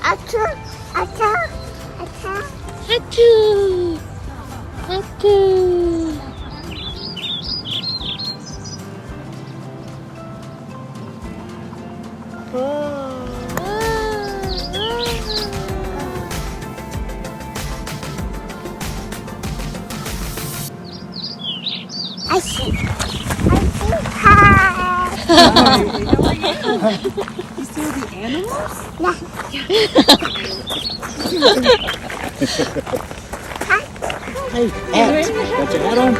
아차, 아차, 아차. 하트. 하트. 아씨, 아씨, 하. You see the animals? 나. Hey, hat. Got your hat on?